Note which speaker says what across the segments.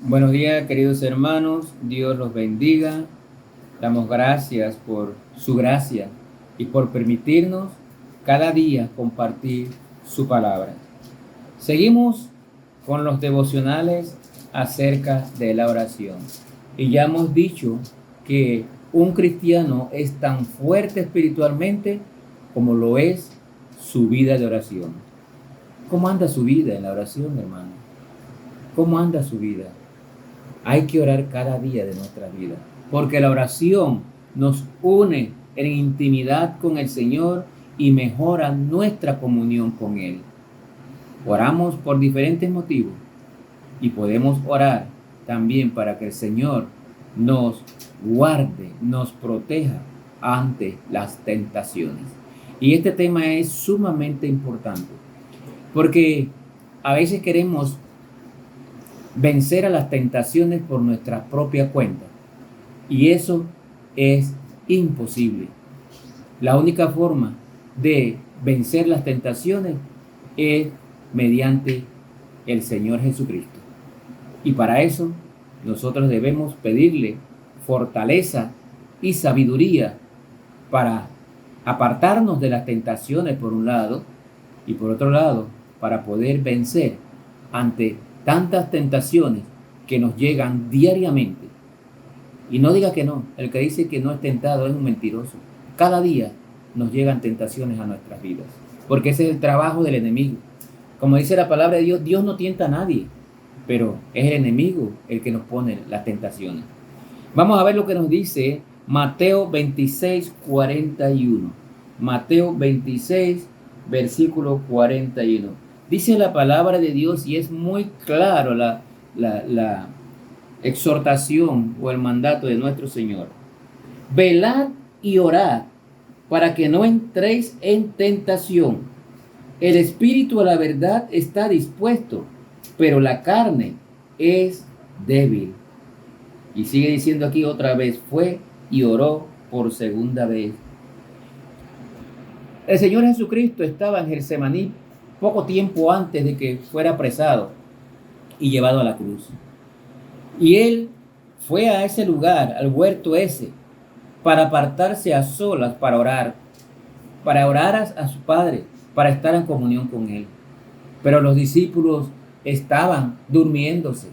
Speaker 1: Buenos días, queridos hermanos. Dios los bendiga. Damos gracias por su gracia y por permitirnos cada día compartir su palabra. Seguimos con los devocionales acerca de la oración. Y ya hemos dicho que un cristiano es tan fuerte espiritualmente como lo es su vida de oración. ¿Cómo anda su vida en la oración, hermano? ¿Cómo anda su vida? Hay que orar cada día de nuestra vida, porque la oración nos une en intimidad con el Señor y mejora nuestra comunión con Él. Oramos por diferentes motivos y podemos orar también para que el Señor nos guarde, nos proteja ante las tentaciones. Y este tema es sumamente importante, porque a veces queremos vencer a las tentaciones por nuestra propia cuenta. Y eso es imposible. La única forma de vencer las tentaciones es mediante el Señor Jesucristo. Y para eso nosotros debemos pedirle fortaleza y sabiduría para apartarnos de las tentaciones por un lado y por otro lado para poder vencer ante tantas tentaciones que nos llegan diariamente. Y no diga que no, el que dice que no es tentado es un mentiroso. Cada día nos llegan tentaciones a nuestras vidas, porque ese es el trabajo del enemigo. Como dice la palabra de Dios, Dios no tienta a nadie, pero es el enemigo el que nos pone las tentaciones. Vamos a ver lo que nos dice Mateo 26, 41. Mateo 26, versículo 41. Dice la palabra de Dios y es muy claro la exhortación o el mandato de nuestro Señor. Velad y orad para que no entréis en tentación. El espíritu a la verdad está dispuesto, pero la carne es débil. Y sigue diciendo aquí otra vez, fue y oró por segunda vez. El Señor Jesucristo estaba en Getsemaní poco tiempo antes de que fuera apresado y llevado a la cruz. Y Él fue a ese lugar, al huerto ese, para apartarse a solas, para orar a su Padre, para estar en comunión con Él. Pero los discípulos estaban durmiéndose.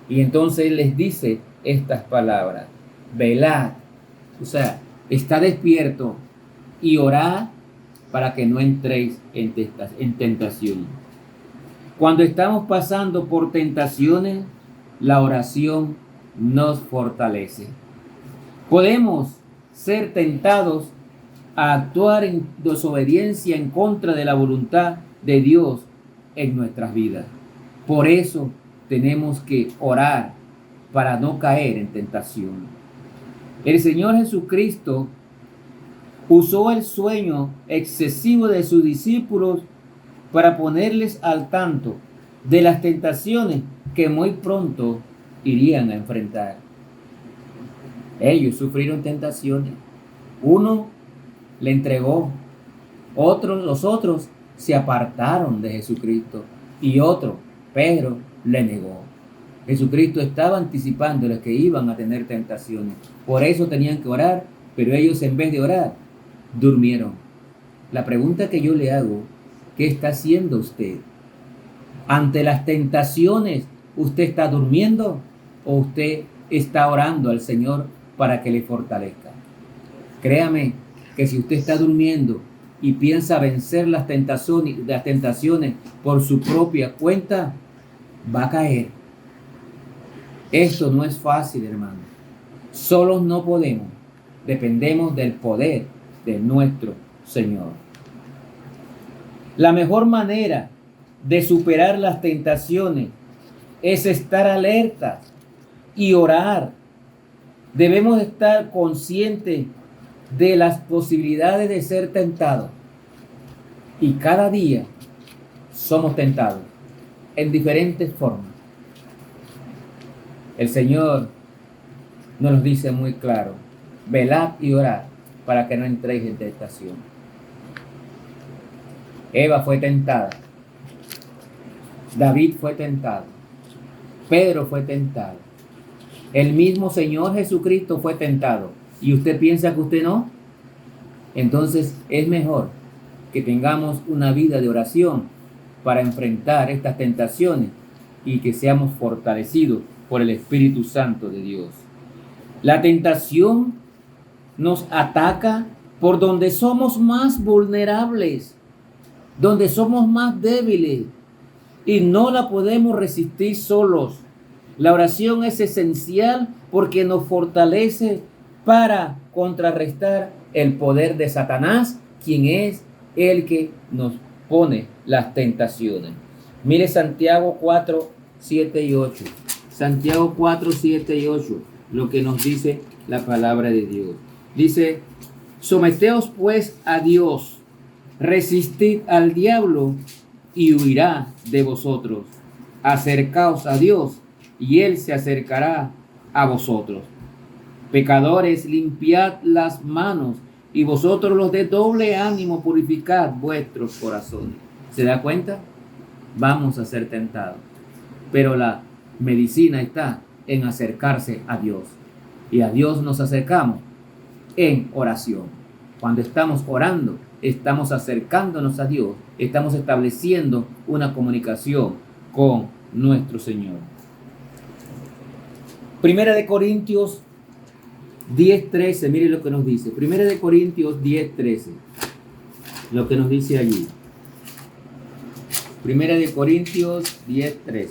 Speaker 1: Y entonces Él les dice estas palabras: velad, o sea, está despierto y orad para que no entréis en tentación. Cuando estamos pasando por tentaciones, la oración nos fortalece. Podemos ser tentados a actuar en desobediencia en contra de la voluntad de Dios en nuestras vidas. Por eso tenemos que orar para no caer en tentación. El Señor Jesucristo usó el sueño excesivo de sus discípulos para ponerles al tanto de las tentaciones que muy pronto irían a enfrentar. Ellos sufrieron tentaciones. Uno le entregó, los otros se apartaron de Jesucristo y otro, Pedro, le negó. Jesucristo estaba anticipándoles que iban a tener tentaciones. Por eso tenían que orar, pero ellos en vez de orar, durmieron. La pregunta que yo le hago, ¿qué está haciendo usted? Ante las tentaciones, ¿usted está durmiendo o usted está orando al Señor para que le fortalezca? Créame que si usted está durmiendo y piensa vencer las tentaciones por su propia cuenta, va a caer. Esto no es fácil, hermano. Solos no podemos. Dependemos del poder de nuestro Señor. La mejor manera de superar las tentaciones es estar alertas y orar. Debemos estar conscientes de las posibilidades de ser tentados. Y cada día somos tentados en diferentes formas. El Señor nos dice muy claro: velad y orad para que no entréis en tentación. Eva fue tentada. David fue tentado. Pedro fue tentado. El mismo Señor Jesucristo fue tentado. ¿Y usted piensa que usted no? Entonces es mejor que tengamos una vida de oración para enfrentar estas tentaciones y que seamos fortalecidos por el Espíritu Santo de Dios. La tentación nos ataca por donde somos más vulnerables, donde somos más débiles y no la podemos resistir solos. La oración es esencial porque nos fortalece para contrarrestar el poder de Satanás, quien es el que nos pone las tentaciones. Mire Santiago 4, 7 y 8. Santiago 4, 7 y 8, lo que nos dice la palabra de Dios. Dice, someteos pues a Dios, resistid al diablo y huirá de vosotros. Acercaos a Dios y Él se acercará a vosotros. Pecadores, limpiad las manos y vosotros los de doble ánimo purificad vuestros corazones. ¿Se da cuenta? Vamos a ser tentados. Pero la medicina está en acercarse a Dios. Y a Dios nos acercamos en oración. Cuando estamos orando, estamos acercándonos a Dios, estamos estableciendo una comunicación con nuestro Señor. Primera de Corintios 10:13, mire lo que nos dice. Primera de Corintios 10:13, lo que nos dice allí. Primera de Corintios 10:13.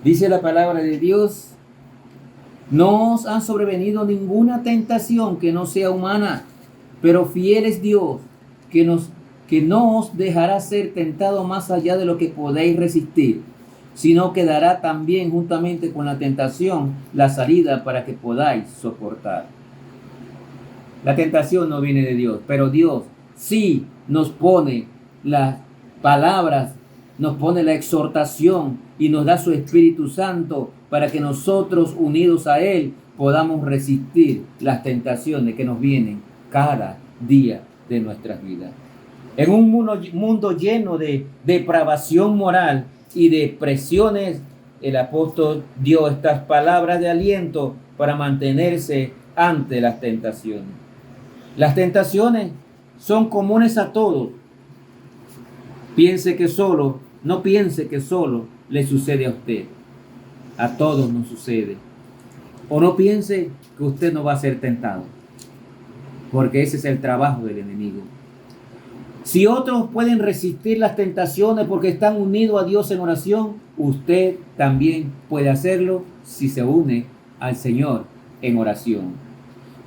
Speaker 1: Dice la palabra de Dios, no os ha sobrevenido ninguna tentación que no sea humana, pero fiel es Dios, que no os dejará ser tentado más allá de lo que podéis resistir, sino que dará también juntamente con la tentación la salida para que podáis soportar. La tentación no viene de Dios, pero Dios sí nos pone las palabras, nos pone la exhortación y nos da su Espíritu Santo para que nosotros, unidos a Él, podamos resistir las tentaciones que nos vienen cada día de nuestras vidas. En un mundo lleno de depravación moral y de presiones, el apóstol dio estas palabras de aliento para mantenerse ante las tentaciones. Las tentaciones son comunes a todos. No piense que solo le sucede a usted. A todos nos sucede. O no piense que usted no va a ser tentado, porque ese es el trabajo del enemigo. Si otros pueden resistir las tentaciones porque están unidos a Dios en oración, usted también puede hacerlo si se une al Señor en oración.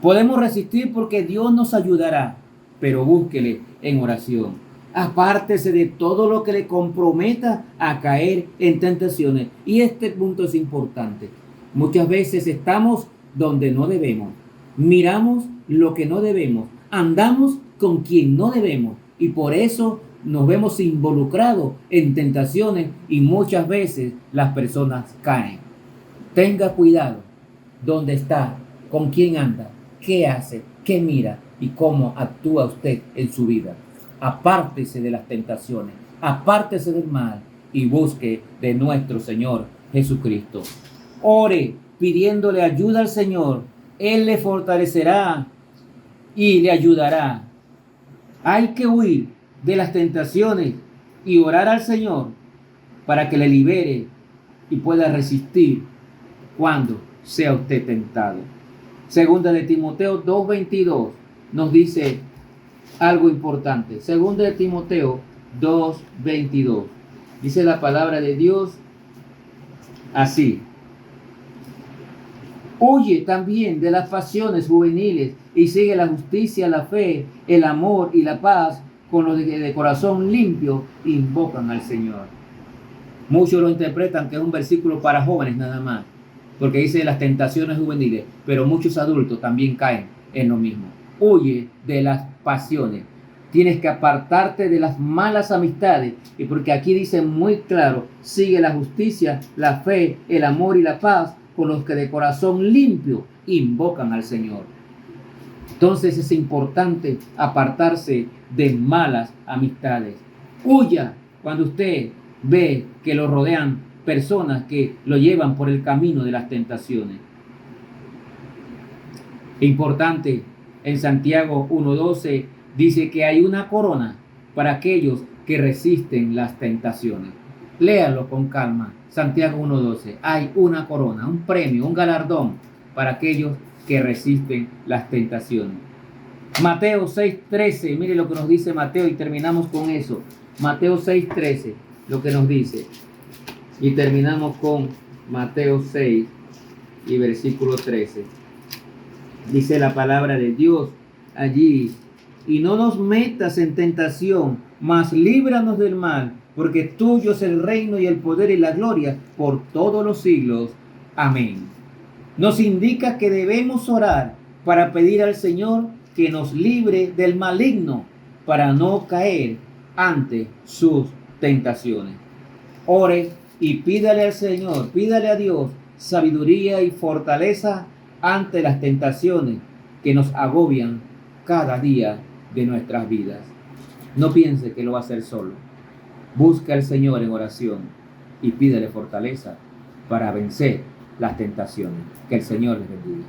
Speaker 1: Podemos resistir porque Dios nos ayudará, pero búsquele en oración. Apártese de todo lo que le comprometa a caer en tentaciones. Y este punto es importante. Muchas veces estamos donde no debemos, miramos lo que no debemos, andamos con quien no debemos y por eso nos vemos involucrados en tentaciones y muchas veces las personas caen. Tenga cuidado dónde está, con quién anda, qué hace, qué mira y cómo actúa usted en su vida. Apártese de las tentaciones, apártese del mal y busque de nuestro Señor Jesucristo. Ore pidiéndole ayuda al Señor. Él le fortalecerá y le ayudará. Hay que huir de las tentaciones y orar al Señor para que le libere y pueda resistir cuando sea usted tentado. Segunda de Timoteo 2:22 nos dice algo importante. Segunda de Timoteo 2:22. Dice la palabra de Dios así. Huye también de las pasiones juveniles y sigue la justicia, la fe, el amor y la paz con los de corazón limpio invocan al Señor. Muchos lo interpretan que es un versículo para jóvenes nada más, porque dice las tentaciones juveniles, pero muchos adultos también caen en lo mismo. Huye de las pasiones. Tienes que apartarte de las malas amistades, y porque aquí dice muy claro, sigue la justicia, la fe, el amor y la paz con los que de corazón limpio invocan al Señor. Entonces es importante apartarse de malas amistades. Huya cuando usted ve que lo rodean personas que lo llevan por el camino de las tentaciones. Importante, en Santiago 1:12 dice que hay una corona para aquellos que resisten las tentaciones. Léalo con calma. Santiago 1:12. Hay una corona, un premio, un galardón para aquellos que resisten las tentaciones. Mateo 6:13. Mire lo que nos dice Mateo y terminamos con eso. Mateo 6:13, lo que nos dice. Y terminamos con Mateo 6 y versículo 13. Dice la palabra de Dios allí: y no nos metas en tentación, mas líbranos del mal, porque tuyo es el reino y el poder y la gloria por todos los siglos. Amén. Nos indica que debemos orar para pedir al Señor que nos libre del maligno, para no caer ante sus tentaciones. Ore y pídale al Señor, pídale a Dios sabiduría y fortaleza ante las tentaciones que nos agobian cada día de nuestras vidas. No piense que lo va a hacer solo. Busca al Señor en oración y pídele fortaleza para vencer las tentaciones. Que el Señor les bendiga.